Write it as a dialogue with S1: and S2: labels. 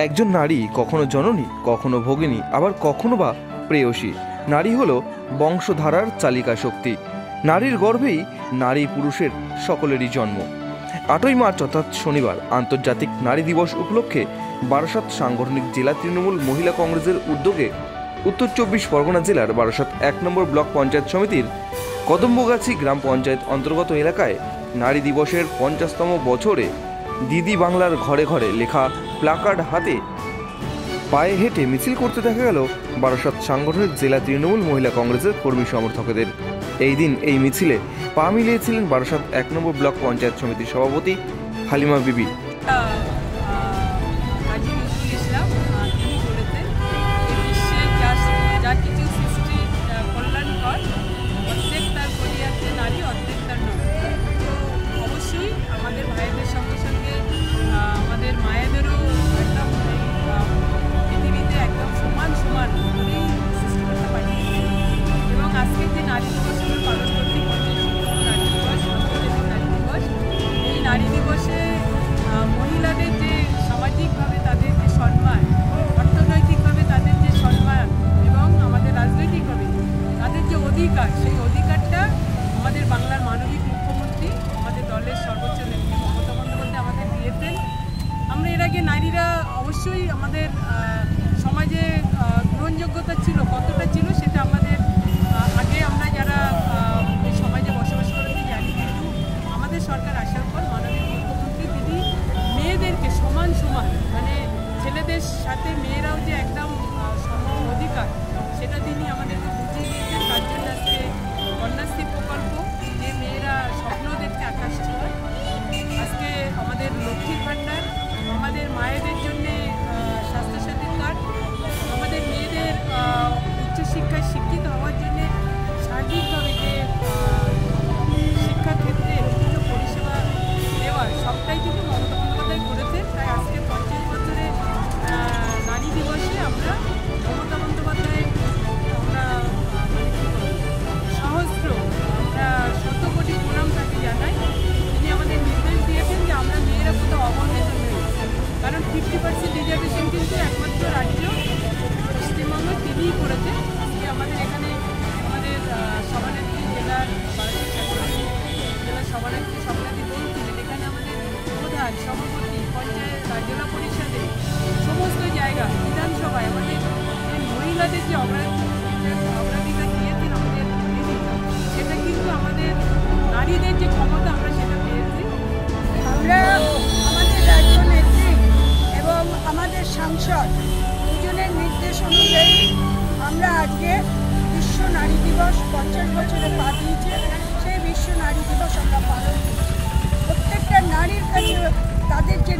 S1: একজন নারী কখনো জননী, কখনো ভগিনী, আবার কখনো বা প্রেয়সী। নারী হলো বংশধারার চালিকা শক্তি। নারীর গর্ভেই নারী পুরুষের সকলেরই জন্ম। 8ই মার্চ অর্থাৎ শনিবার আন্তর্জাতিক নারী দিবস উপলক্ষে বারাসাত সাংগঠনিক জেলা তৃণমূল মহিলা কংগ্রেসের উদ্যোগে উত্তর 24 পরগনা জেলার বারাসাত 1 নম্বর ব্লক পঞ্চায়েত সমিতির কদম্বগাছি গ্রাম পঞ্চায়েত অন্তর্গত এলাকায় নারী দিবসের 50তম বছরে দিদি বাংলার ঘরে ঘরে লেখা প্লাকার্ড হাতে পায়ে হেঁটে মিছিল করতে দেখা গেল বারাসাত সাংগঠনিক জেলা তৃণমূল মহিলা কংগ্রেসের কর্মী সমর্থকদের। এই দিন এই মিছিলে পা মিলিয়েছিলেন বারাসাত 1 নম্বর ব্লক পঞ্চায়েত সমিতির সভাপতি হালিমা বিবি।
S2: আমাদের ভাইদের সঙ্গে সঙ্গে আমাদের মায়েদেরও একদম পৃথিবীতে একদম সমান সমান করেই সৃষ্টি করতে পারি। এবং আজকের যে নারী দিবস পালন করতে নারী দিবস, আন্তর্জাতিক নারী দিবস, এই নারী দিবসে মহিলাদের যে সামাজিকভাবে তাদের যে সম্মান, অর্থনৈতিকভাবে তাদের যে সম্মান এবং আমাদের রাজনৈতিকভাবে তাদের যে অধিকার, সেই অধিকারটা আমাদের বাংলার মানবিক মুখ্যমন্ত্রী আমাদের দলের সর্বোচ্চ নেত্রী মমতা বন্দ্যোপাধ্যায় আমাদের দিয়েছেন। আমরা এর আগে নারীরা অবশ্যই আমাদের সমাজে গ্রহণযোগ্যতা ছিল, কতটা ছিল সেটা আমাদের আগে আমরা যারা এই সমাজে বসবাস করতে জানি। কিন্তু আমাদের সরকার আসার পর মাননীয় মুখ্যমন্ত্রী তিনি মেয়েদেরকে সমান সমান, মানে ছেলেদের সাথে মেয়েরাও যে একদম সমান অধিকার সেটা তিনি আমাদেরকে বুঝিয়ে দিয়েছেন। তার জন্য আজকে কন্যাশ্রী প্রকল্প, যে মেয়েরা স্বপ্ন দেখতে আকাশ ছোঁয়া, আজকে আমাদের লক্ষ্মীর ভাণ্ডার, আমাদের মায়েদের জন্যে স্বাস্থ্যসাথী কার্ড, আমাদের মেয়েদের উচ্চশিক্ষায় শিক্ষিত হওয়ার জন্যে সার্বিকভাবে যে শিক্ষাক্ষেত্রে বিভিন্ন পরিষেবা দেওয়া, সবটাই কিন্তু মমতা বন্দ্যোপাধ্যায় করেছে। তাই আজকে 50 বছরে নারী দিবসে আমরা মমতা বন্দ্যোপাধ্যায় আমরা সহস্র আমরা শত কোটি প্রণাম তাকে জানাই। তিনি আমাদের নির্দেশ দিয়েছেন যে আমরা মেয়েরা কোথাও অবহেলিত নই, কারণ 50% রিজার্ভেশন কিন্তু একমাত্র রাজ্য পশ্চিমবঙ্গ তিনিই করেছেন। আজকে আমাদের এখানে আমাদের সভানেত্রী জেলার জেলার সভানেত্রী সভানেত্রী বলছিলেন, এখানে আমাদের প্রধান সভাপতি পঞ্চায়েত জেলা পরিষদে সমস্ত জায়গা বিধানসভায় আমাদের মহিলাদের যে অগ্রাধিকার দিয়েছেন আমাদের সেটা কিন্তু আমাদের নারীদের যে ক্ষমতা আমরা সেটা পেয়েছি।
S3: আমরা আমাদের রাজ্য নেত্রী এবং আমাদের সাংসদ দুজনের নির্দেশ অনুযায়ী আমরা আজকে বিশ্ব নারী দিবস 50 বছরে পা দিয়েছে। সেই বিশ্ব নারী দিবস আমরা পালন করছি। প্রত্যেকটা নারীর কাছে তাদের যে